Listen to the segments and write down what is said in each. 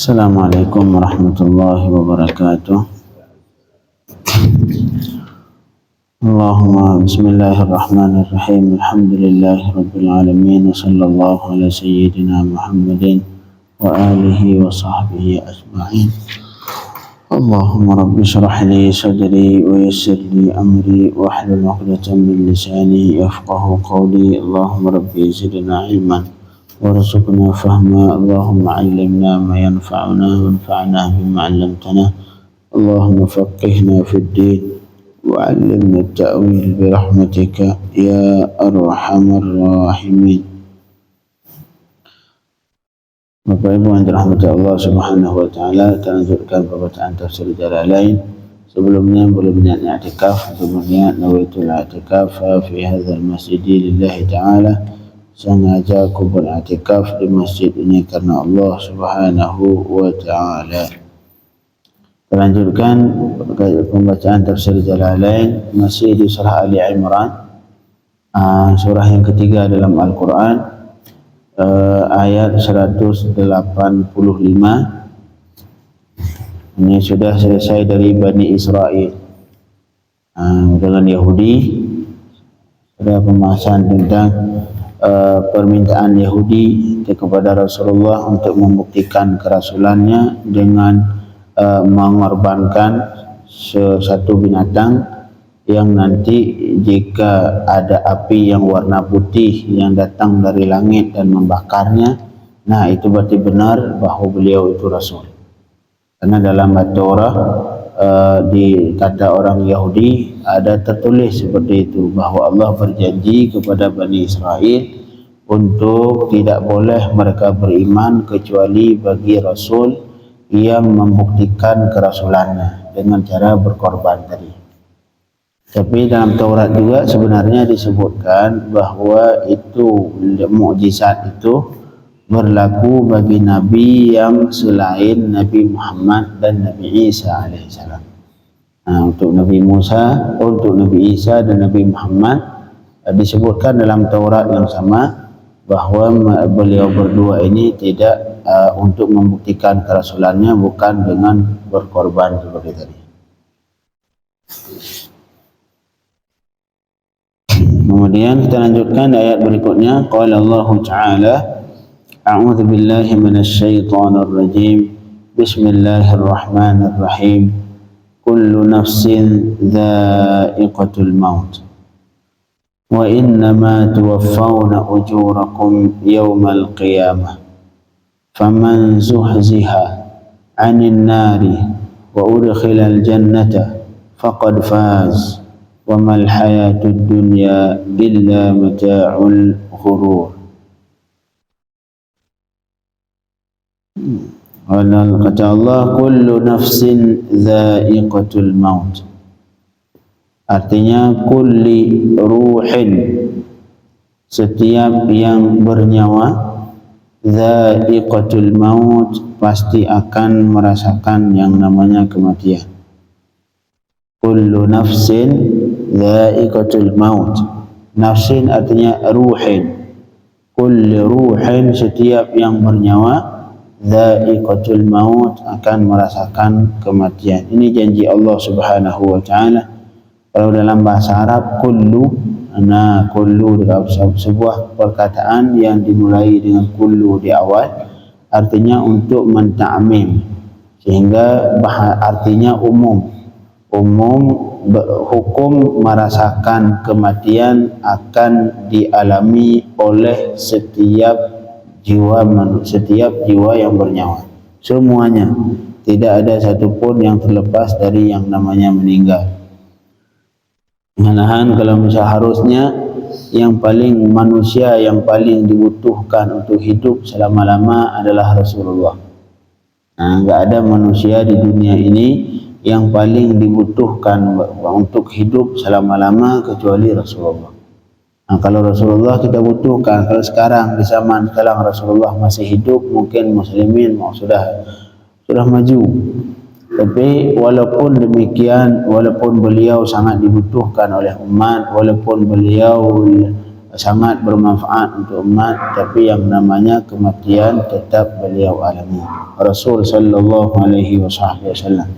Assalamualaikum warahmatullahi wabarakatuh. Allahumma bismillahirrahmanirrahim. Alhamdulillahi rabbil alamin. Wa sallallahu ala sayyidina Muhammadin wa alihi wa sahbihi ajma'in. Allahumma rabbi syrah li sadri wa yassir li amri wa hlul 'uqdatam min lisani yafqahu qawli. Allahumma rabbi zidna ilman warzuqna fahma. Allahumma 'allimna ma yanfa'una wanfa'na bima 'allamtana. Allahumma faqihna fid din wa 'allimna at-ta'wil bi rahmatika ya arhamar rahimin. Bapak Ibu yang dirahmati Allah Subhanahu wa taala, kita lanjutkan pembacaan tafsir Jalalain. Sebelumnya boleh berniat i'tikaf atau berniat nawaitul i'tikaf fi hadzal masjid lillahi taala. Sengaja aku beriktikaf di masjid ini karena Allah Subhanahu wa taala. Lanjutkan pembacaan tafsir Jalalain, masih di surah Ali Imran, surah yang ketiga dalam Al-Quran, ayat 185. Ini sudah selesai dari Bani Israel dengan Yahudi. Ada pembahasan tentang permintaan Yahudi kepada Rasulullah untuk membuktikan kerasulannya dengan mengorbankan satu binatang yang nanti jika ada api yang warna putih yang datang dari langit dan membakarnya, nah itu berarti benar bahawa beliau itu Rasul. Karena dalam At-Taurah di kata orang Yahudi ada tertulis seperti itu, bahawa Allah berjanji kepada Bani Israel untuk tidak boleh mereka beriman kecuali bagi Rasul yang membuktikan kerasulannya dengan cara berkorban tadi. Tapi dalam Taurat juga sebenarnya disebutkan bahawa itu mukjizat itu berlaku bagi Nabi yang selain Nabi Muhammad dan Nabi Isa alaihissalam. Untuk Nabi Musa, untuk Nabi Isa dan Nabi Muhammad disebutkan dalam Taurat yang sama bahawa beliau berdua ini tidak untuk membuktikan kerasulannya bukan dengan berkorban seperti tadi. Kemudian kita lanjutkan ayat berikutnya. Qala Allah Ta'ala, a'udzu billahi minasy syaithanir rajim. Bismillahirrahmanirrahim. Kullu nafsin dha'iqatul maut. Wa innama tuwaffawna ujurakum yawmal qiyamah. Faman zuhziha 'anil nari wa udkhilal jannata faqad faz. Wa mal hayatud dunya illa mata'ul ghurur. Kata Allah, kullu nafsin dha'iqatul maut. Artinya kulli ruhin, setiap yang bernyawa, dha'iqatul maut, pasti akan merasakan yang namanya kematian. Kullu nafsin dha'iqatul maut. Nafsin artinya ruhin. Kulli ruhin, setiap yang bernyawa, dha'iqatul maut, akan merasakan kematian. Ini janji Allah Subhanahu wa taala. Kalau dalam bahasa Arab kullu, kullu dalam sebuah perkataan yang dimulai dengan kullu di awal, artinya untuk menta'mim, sehingga artinya umum. Hukum merasakan kematian akan dialami oleh setiap jiwa manusia, setiap jiwa yang bernyawa, semuanya. Tidak ada satupun yang terlepas dari yang namanya meninggal. Malahan kalau seharusnya yang paling manusia yang paling dibutuhkan untuk hidup selama-lama adalah Rasulullah. Enggak ada manusia di dunia ini yang paling dibutuhkan untuk hidup selama-lama kecuali Rasulullah. Kalau Rasulullah kita butuhkan. Kalau sekarang di zaman sekarang Rasulullah masih hidup, mungkin muslimin sudah maju. Tapi walaupun demikian, walaupun beliau sangat dibutuhkan oleh umat, walaupun beliau sangat bermanfaat untuk umat, tapi yang namanya kematian tetap beliau alami. Rasul sallallahu alaihi wasallam,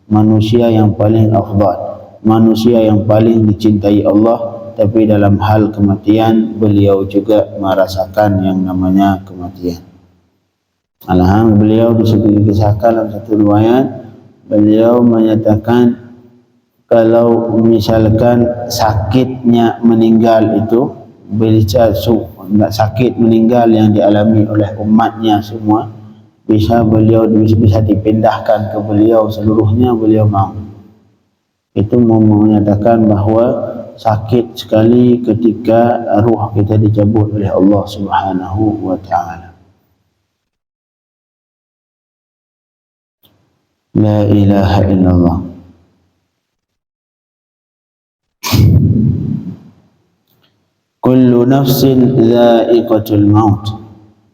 manusia yang paling afdal, manusia yang paling dicintai Allah, tapi dalam hal kematian beliau juga merasakan yang namanya kematian. Alhamdulillah, beliau disebutkan dalam satu riwayat, beliau menyatakan kalau misalkan sakitnya meninggal itu, sakit meninggal yang dialami oleh umatnya semua, bisa dipindahkan ke beliau seluruhnya, beliau mau. Itu menyatakan bahawa sakit sekali ketika ruh kita dicabut oleh Allah Subhanahu wa taala. La ilaha illallah. Kullu nafsin dha'iqatul maut.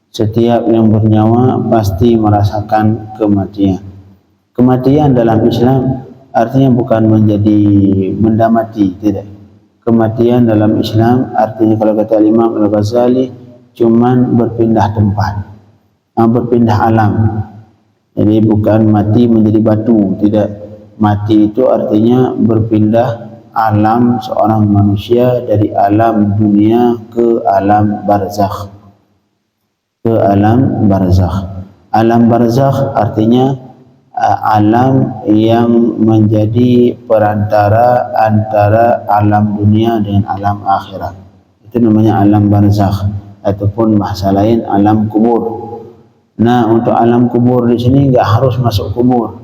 Setiap yang bernyawa pasti merasakan kematian. Kematian dalam Islam artinya bukan menjadi benda mati, tidak. Kematian dalam Islam artinya, kalau kata Imam Al-Ghazali, cuman berpindah tempat, berpindah alam. Jadi bukan mati menjadi batu, tidak. Mati itu artinya berpindah alam seorang manusia dari alam dunia ke alam barzakh. Ke alam barzakh. Alam barzakh artinya alam yang menjadi perantara antara alam dunia dengan alam akhirat. Itu namanya alam barzakh, ataupun bahasa lain alam kubur. Nah, untuk alam kubur di sini enggak harus masuk kubur.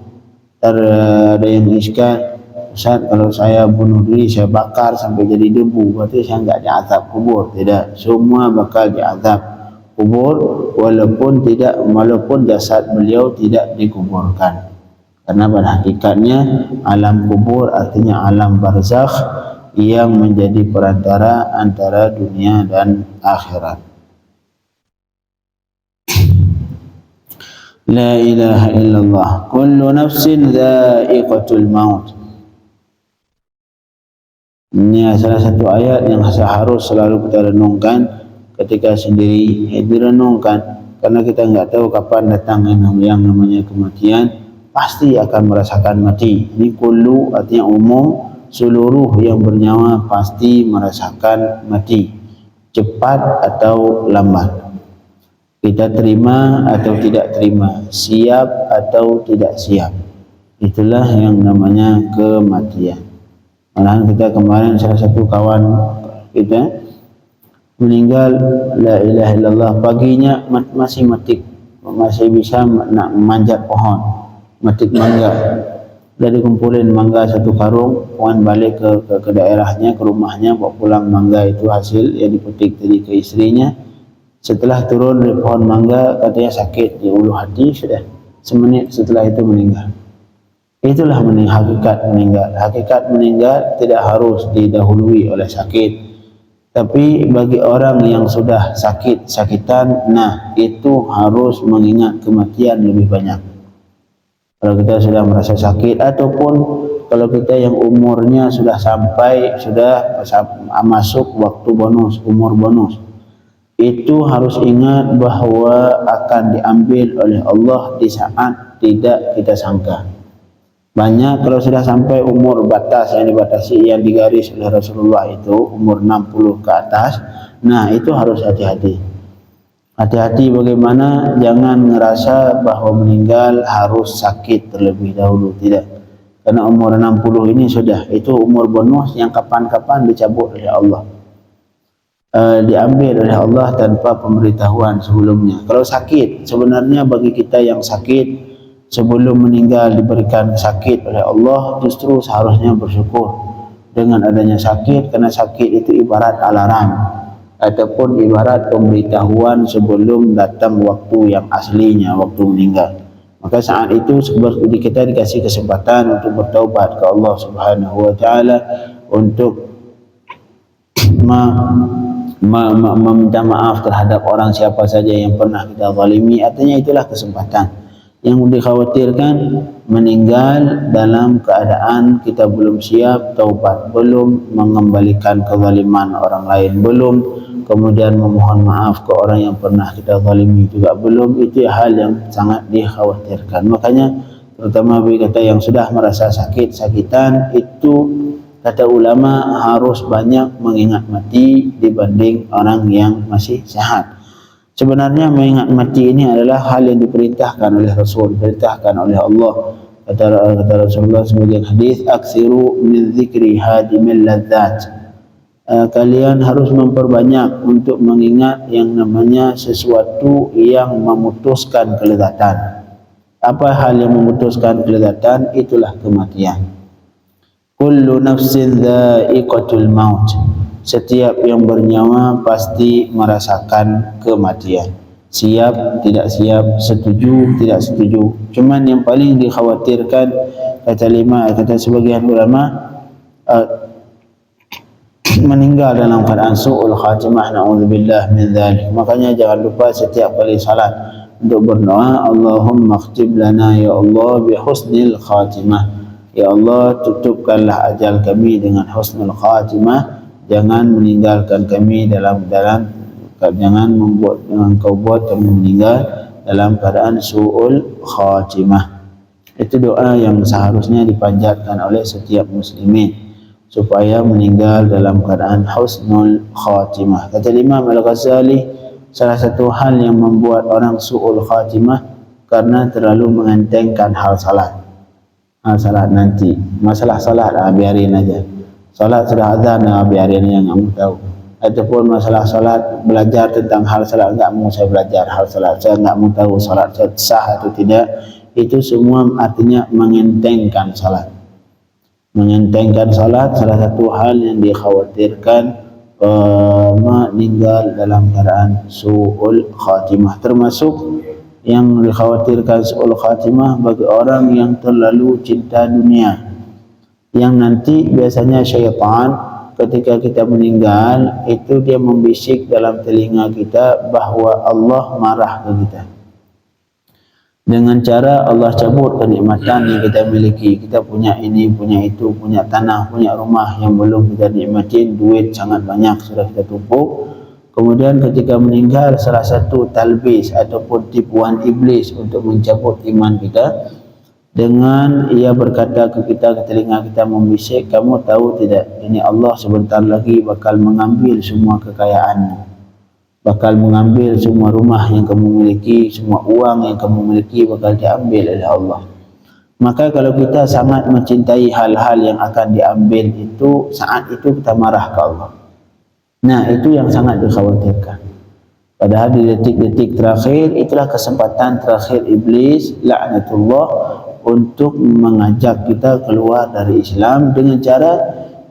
Ada yang iskal, Ustaz, kalau saya bunuh diri, saya bakar sampai jadi debu, berarti saya enggak diazab kubur. Tidak, semua bakal diazab kubur, walaupun jasad beliau tidak dikuburkan. Karena pada hakikatnya alam kubur artinya alam barzakh yang menjadi perantara antara dunia dan akhirat. La ilaha illallah. Kullu nafsin dha'iqatul maut. Ini salah satu ayat yang harus selalu kita renungkan ketika sendiri. Direnungkan, karena kita enggak tahu kapan datang yang namanya kematian. Pasti akan merasakan mati. Ini kullu artinya umum, seluruh yang bernyawa pasti merasakan mati, cepat atau lambat. Kita terima atau tidak terima, siap atau tidak siap. Itulah yang namanya kematian. Malahan kita kemarin salah satu kawan kita meninggal, la ilaha illallah, paginya masih metik, masih bisa nak memanjat pohon, metik mangga. Dari kumpulin mangga satu karung, kawan balik ke daerahnya, ke rumahnya, bawa pulang mangga itu hasil yang dipetik tadi ke istrinya. Setelah turun dari pohon mangga, katanya sakit di ulu hati, sudah semenit setelah itu meninggal. Itulah hakikat meninggal. Hakikat meninggal tidak harus didahului oleh sakit. Tapi bagi orang yang sudah sakit-sakitan, nah itu harus mengingat kematian lebih banyak. Kalau kita sudah merasa sakit, ataupun kalau kita yang umurnya sudah masuk waktu bonus, umur bonus, itu harus ingat bahawa akan diambil oleh Allah di saat tidak kita sangka. Banyak kalau sudah sampai umur batas yang dibatasi, yang digaris oleh Rasulullah itu umur 60 ke atas, nah itu harus hati-hati. Hati-hati bagaimana, jangan ngerasa bahawa meninggal harus sakit terlebih dahulu, tidak. Karena umur 60 ini sudah, itu umur bonus yang kapan-kapan dicabut oleh Allah. Diambil oleh Allah tanpa pemberitahuan sebelumnya. Kalau sakit, sebenarnya bagi kita yang sakit, sebelum meninggal diberikan sakit oleh Allah, justru seharusnya bersyukur dengan adanya sakit, karena sakit itu ibarat alarm ataupun ibarat pemberitahuan sebelum datang waktu yang aslinya, waktu meninggal. Maka saat itu kita dikasih kesempatan untuk bertaubat ke Allah Subhanahu wa taala, untuk meminta maaf terhadap orang siapa saja yang pernah kita zalimi. Artinya itulah kesempatan Yang dikhawatirkan meninggal dalam keadaan kita belum siap taubat, belum mengembalikan kezaliman orang lain, belum kemudian memohon maaf ke orang yang pernah kita zalimi juga belum. Itu hal yang sangat dikhawatirkan. Makanya terutama bagi kita yang sudah merasa sakitan itu, kata ulama, harus banyak mengingat mati dibanding orang yang masih sehat. Sebenarnya mengingat mati ini adalah hal yang diperintahkan oleh Rasul, diperintahkan oleh Allah. Kata Rasulullah sebagian hadis, aksiru min zikri hadimil ladzat. Kalian harus memperbanyak untuk mengingat yang namanya sesuatu yang memutuskan kelezatan. Apa hal yang memutuskan kelezatan? Itulah kematian. Kullu nafsin dha'iqatul maut. Setiap yang bernyawa pasti merasakan kematian. Siap, tidak siap, setuju, tidak setuju. Cuman yang paling dikhawatirkan, kata sebagian ulama, meninggal dalam keadaan su'ul khatimah, na'udzubillah min dzalik. Makanya jangan lupa setiap kali salat untuk berdoa, Allahumma khtib lana ya Allah bi husnil khatimah. Ya Allah, tutupkanlah ajal kami dengan husnul khatimah. Jangan meninggalkan kami jangan engkau buat kami meninggal dalam keadaan su'ul khatimah. Itu doa yang seharusnya dipanjatkan oleh setiap muslimin supaya meninggal dalam keadaan husnul khatimah. Kata Imam Al-Ghazali, salah satu hal yang membuat orang su'ul khatimah karena terlalu mengentengkan hal salat nanti. Masalah salat biarin aja. Salat sudah azan, biarin yang kamu tahu. Ataupun masalah salat, belajar tentang hal salat, enggak mau saya belajar hal salat, saya enggak mau tahu salat sah atau tidak. Itu semua artinya mengentengkan salat. Mengentengkan salat salah satu hal yang dikhawatirkan meninggal dalam keadaan su'ul khatimah. Termasuk yang dikhawatirkan su'ul khatimah bagi orang yang terlalu cinta dunia, yang nanti biasanya syaitan ketika kita meninggal itu dia membisik dalam telinga kita bahawa Allah marah ke kita. Dengan cara Allah cabut kenikmatan yang kita miliki. Kita punya ini, punya itu, punya tanah, punya rumah yang belum kita nikmatin, duit sangat banyak sudah kita tumpuk. Kemudian ketika meninggal, salah satu talbis ataupun tipuan iblis untuk mencabut iman kita, dengan ia berkata ke kita, ke telinga kita membisik, kamu tahu tidak, ini Allah sebentar lagi bakal mengambil semua kekayaanmu, bakal mengambil semua rumah yang kamu miliki, semua uang yang kamu miliki bakal diambil oleh Allah. Maka kalau kita sangat mencintai hal-hal yang akan diambil itu, saat itu kita marah ke Allah. Nah, itu yang sangat dikhawatirkan. Padahal di detik-detik terakhir, itulah kesempatan terakhir iblis laknatullah untuk mengajak kita keluar dari Islam dengan cara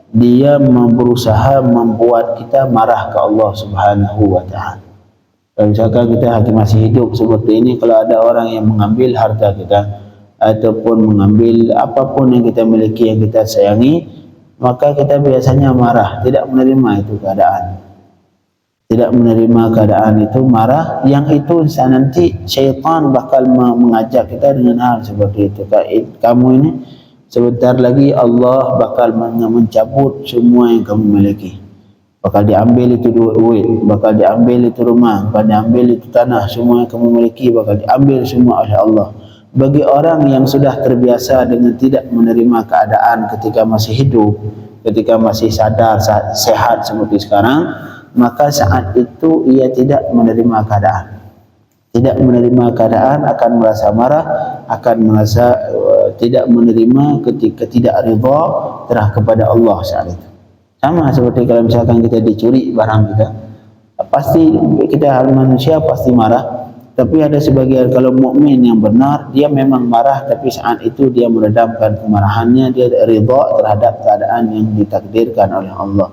dia berusaha membuat kita marah ke Allah Subhanahu wa ta'ala. Kalau misalkan kita masih hidup seperti ini, kalau ada orang yang mengambil harta kita ataupun mengambil apapun yang kita miliki, yang kita sayangi, maka kita biasanya marah, tidak menerima itu keadaan. Tidak menerima keadaan itu, marah, yang itu nanti syaitan bakal mengajak kita dengan hal seperti itu. Kamu ini sebentar lagi Allah bakal mencabut semua yang kamu miliki. Bakal diambil itu duit, bakal diambil itu rumah, bakal diambil itu tanah, semua yang kamu miliki bakal diambil semua oleh Allah. Bagi orang yang sudah terbiasa dengan tidak menerima keadaan ketika masih hidup, ketika masih sadar, sehat seperti sekarang, maka saat itu ia tidak menerima keadaan. Tidak menerima keadaan, akan merasa marah, akan merasa tidak menerima ketika tidak ridha terhadap kepada Allah saat itu. Sama seperti kalau misalkan kita dicuri barang kita, pasti kita manusia pasti marah. Tapi ada sebagian, kalau mukmin yang benar, dia memang marah, tapi saat itu dia meredamkan kemarahannya, dia ridha terhadap keadaan yang ditakdirkan oleh Allah.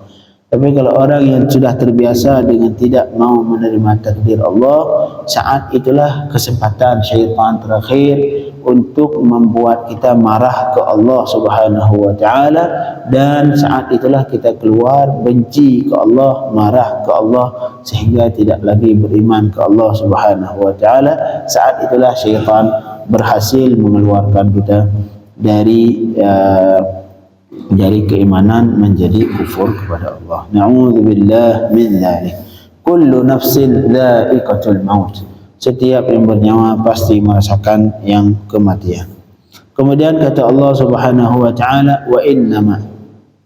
Tapi kalau orang yang sudah terbiasa dengan tidak mau menerima takdir Allah, saat itulah kesempatan syaitan terakhir untuk membuat kita marah ke Allah Subhanahu wa ta'ala, dan saat itulah kita keluar benci ke Allah, marah ke Allah, sehingga tidak lagi beriman ke Allah Subhanahu wa ta'ala. Saat itulah syaitan berhasil mengeluarkan kita dari keimanan menjadi kufur kepada Allah. Na'udzubillah min dzalik. Kullu nafsin dha'iqatul maut. Setiap yang bernyawa pasti merasakan yang kematian. Kemudian kata Allah Subhanahu wa taala, wa innama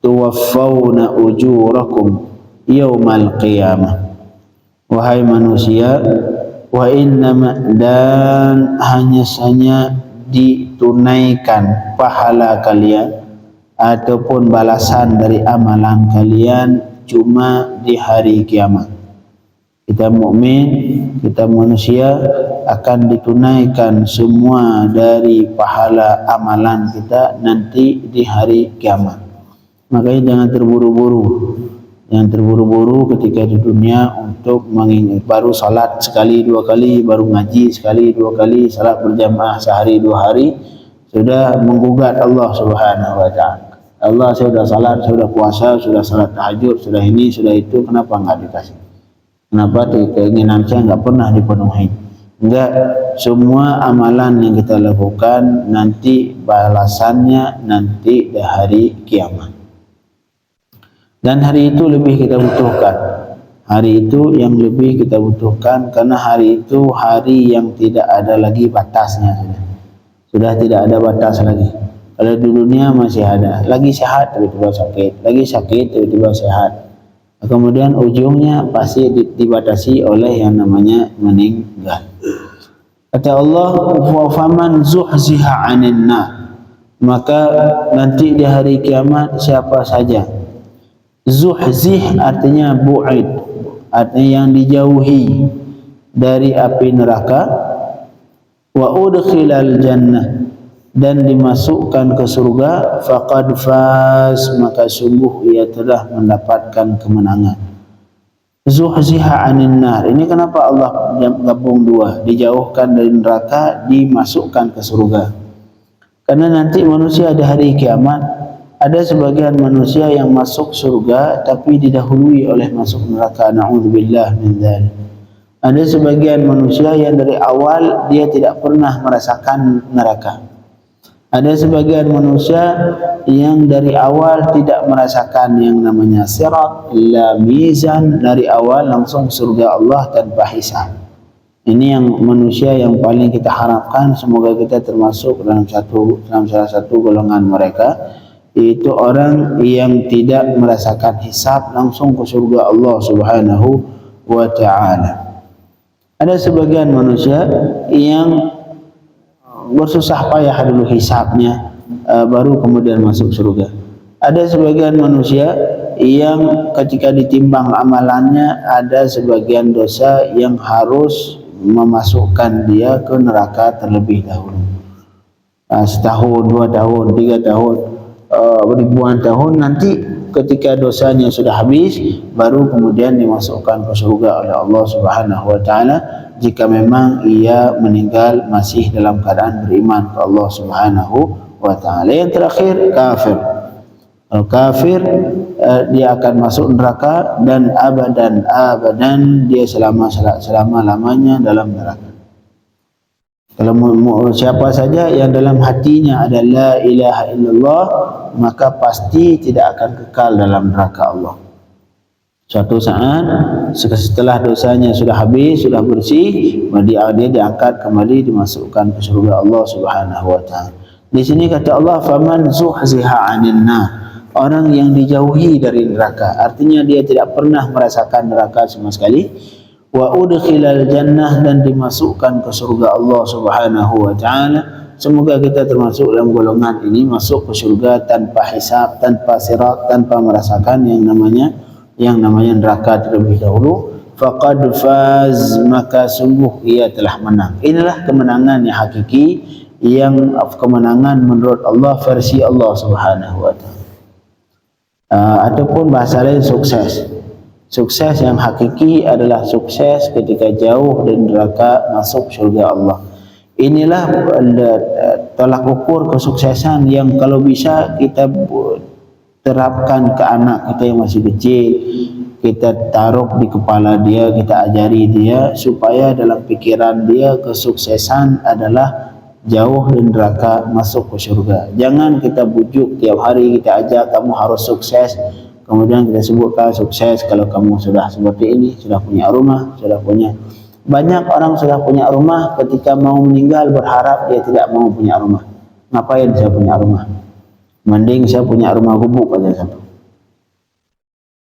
tuwaffawna ujurakum yaumal qiyamah. Wahai manusia, wa innama, dan hanya saja ditunaikan pahala kalian ataupun balasan dari amalan kalian cuma di hari kiamat. Kita mukmin, kita manusia akan ditunaikan semua dari pahala amalan kita nanti di hari kiamat. Makanya jangan terburu-buru. Yang terburu-buru ketika di dunia untuk mengingat, baru salat sekali dua kali, baru ngaji sekali dua kali, salat berjamaah sehari dua hari, sudah menggugat Allah Subhanahu wa taala. Allah, saya sudah salat, saya sudah puasa, sudah salat tahajud, sudah ini, sudah itu, kenapa enggak dikasih? Kenapa keinginan saya enggak pernah dipenuhi? Enggak, semua amalan yang kita lakukan nanti balasannya nanti di hari kiamat. Dan hari itu lebih kita butuhkan. Hari itu yang lebih kita butuhkan karena hari itu hari yang tidak ada lagi batasnya. Sudah tidak ada batas lagi. Kalau di dunia masih ada, lagi sehat tiba-tiba sakit, lagi sakit tiba-tiba sehat. Kemudian ujungnya pasti dibatasi oleh yang namanya meninggal. Kata Allah, wa faman zuhziha 'anil nar. Maka nanti di hari kiamat siapa saja, zuhzih artinya bu'id, artinya yang dijauhi dari api neraka, wa udkhilal jannah, dan dimasukkan ke surga, faqad faz, maka sungguh ia telah mendapatkan kemenangan. Zuhziha 'anil nar, ini kenapa Allah gabung dua, dijauhkan dari neraka, dimasukkan ke surga. Karena nanti manusia di hari kiamat ada sebagian manusia yang masuk surga tapi didahului oleh masuk neraka. Na'udzubillah min dzalik. Ada sebagian manusia yang dari awal dia tidak pernah merasakan neraka. Ada sebagian manusia yang dari awal tidak merasakan yang namanya sirat, la mizan, dari awal langsung surga Allah tanpa hisab. Ini yang manusia yang paling kita harapkan, semoga kita termasuk dalam salah satu golongan mereka, yaitu orang yang tidak merasakan hisab langsung ke surga Allah Subhanahu wa taala. Ada sebagian manusia yang bersusah payah dulu hisabnya, baru kemudian masuk surga. Ada sebagian manusia yang ketika ditimbang amalannya, ada sebagian dosa yang harus memasukkan dia ke neraka terlebih dahulu. Setahun, 2 tahun, 3 tahun, ribuan tahun, nanti ketika dosanya sudah habis baru kemudian dimasukkan ke surga oleh Allah Subhanahu wa taala, jika memang ia meninggal masih dalam keadaan beriman ke Allah Subhanahu wa taala. Yang terakhir, kafir. Kalau kafir, dia akan masuk neraka dan abadan dia selama-lamanya dalam neraka. Kalau siapa saja yang dalam hatinya ada la ilaha illallah, maka pasti tidak akan kekal dalam neraka Allah. Suatu saat setelah dosanya sudah habis, sudah bersih, dia diangkat kembali, dimasukkan ke surga Allah Subhanahu wa taala. Di sini kata Allah, faman zuhziha 'anil nar, orang yang dijauhi dari neraka, artinya dia tidak pernah merasakan neraka sama sekali. Wa udkhilal jannah, dan dimasukkan ke surga Allah Subhanahu wa taala. Semoga kita termasuk dalam golongan ini, masuk ke surga tanpa hisab, tanpa sirat, tanpa merasakan yang namanya neraka terlebih dahulu. Faqad faz, maka sungguh ia telah menang. Inilah kemenangan yang hakiki, yang kemenangan menurut Allah, versi Allah Subhanahu wa taala. Ataupun bahasa lain, sukses. Sukses yang hakiki adalah sukses ketika jauh dari neraka, masuk surga Allah. Inilah tolak ukur kesuksesan yang kalau bisa kita terapkan ke anak kita yang masih kecil. Kita taruh di kepala dia, kita ajari dia supaya dalam pikiran dia kesuksesan adalah jauh dari neraka, masuk ke surga. Jangan kita bujuk tiap hari, kita ajak kamu harus sukses, kemudian kita sebutkan sukses kalau kamu sudah seperti ini, sudah punya rumah, sudah punya. Banyak orang sudah punya rumah, ketika mau meninggal berharap dia tidak mau punya rumah. Ngapain saya punya rumah? Mending saya punya rumah gubuk aja satu.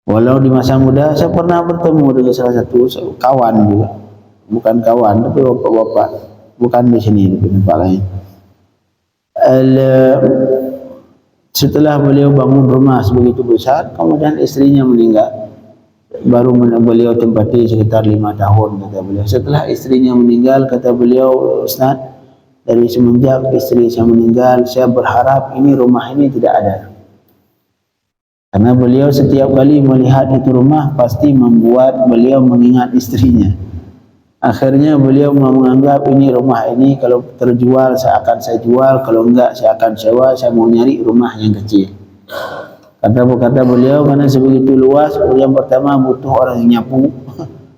Walau di masa muda saya pernah bertemu dengan salah satu kawan juga, bukan kawan tapi bapak-bapak, bukan di sini di tempat lain. Setelah beliau bangun rumah sebegitu besar, kemudian istrinya meninggal. Baru beliau tempati sekitar 5 tahun, kata beliau. Setelah istrinya meninggal, kata beliau, Ustaz, dari semenjak istri saya meninggal, saya berharap ini rumah ini tidak ada. Karena beliau setiap kali melihat itu rumah pasti membuat beliau mengingat istrinya. Akhirnya beliau menganggap ini rumah ini kalau terjual saya akan saya jual, kalau enggak saya akan sewa, saya mau nyari rumah yang kecil. Kata beliau, karena sebegitu luas, yang pertama butuh orang yang nyapu,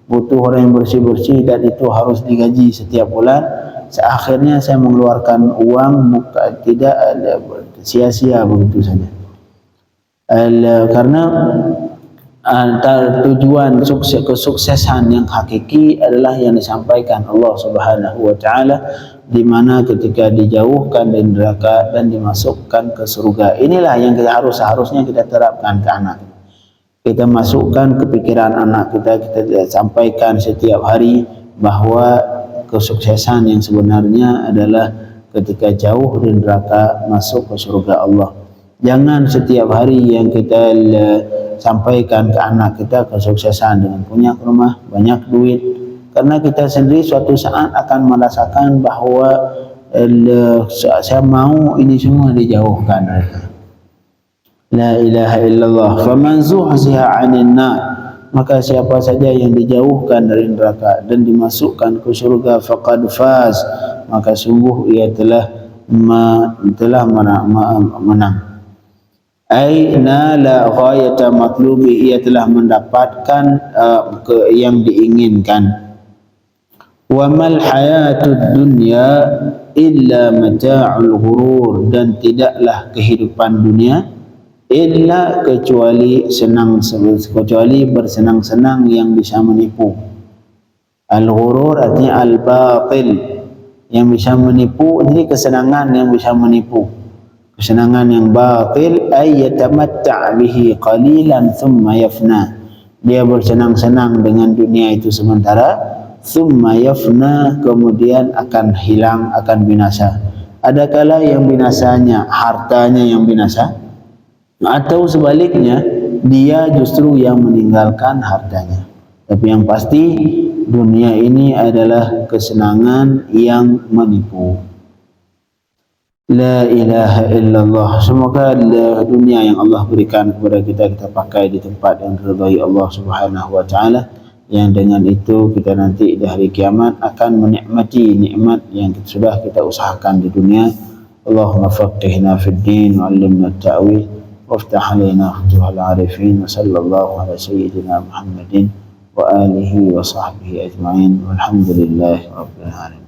butuh orang yang bersih-bersih, dan itu harus digaji setiap bulan. Akhirnya saya mengeluarkan uang, tidak sia-sia begitu saja. Karena antara tujuan kesuksesan yang hakiki adalah yang disampaikan Allah Subhanahu wa taala, di mana ketika dijauhkan dari neraka dan dimasukkan ke surga. Inilah yang seharusnya kita terapkan ke anak. Kita masukkan ke pikiran anak kita sampaikan setiap hari bahwa kesuksesan yang sebenarnya adalah ketika jauh dari neraka, masuk ke surga Allah. Jangan setiap hari yang kita sampaikan ke anak kita kesuksesan dengan punya rumah, banyak duit, karena kita sendiri suatu saat akan merasakan bahwa saya mau ini semua dijauhkan. La ilaha illallah. Faman zuhziha 'anil nar, maka siapa saja yang dijauhkan dari neraka dan dimasukkan ke surga, faqad faz, maka sungguh ia telah menang. Aina la ghayata matlubi, ia telah mendapatkan yang diinginkan. Wa mal hayatud dunya illa mata'ul ghurur, dan tidaklah kehidupan dunia illa kecuali bersenang-senang yang bisa menipu. Al-ghurur artinya al-batil, yang bisa menipu. Jadi kesenangan yang bisa menipu, kesenangan yang batil, ay yatamatta' bihi qalilan thumma yafna, dia bersenang-senang dengan dunia itu sementara, thumma yafna, kemudian akan hilang, akan binasa. Adakala yang binasanya hartanya yang binasa, atau sebaliknya dia justru yang meninggalkan hartanya. Tapi yang pasti dunia ini adalah kesenangan yang menipu. La ilaha illallah. Semoga dunia yang Allah berikan kepada kita pakai di tempat yang diridhai Allah Subhanahu wa taala, yang dengan itu kita nanti di hari kiamat akan menikmati nikmat yang sudah kita usahakan di dunia. Allahumma faqihna fid din wa 'allimna at-ta'wil waftah 'alaina futuhal 'arifin, wa sallallahu ala sayyidina Muhammadin wa alihi wa sahbihi ajma'in, walhamdulillahi rabbil alamin.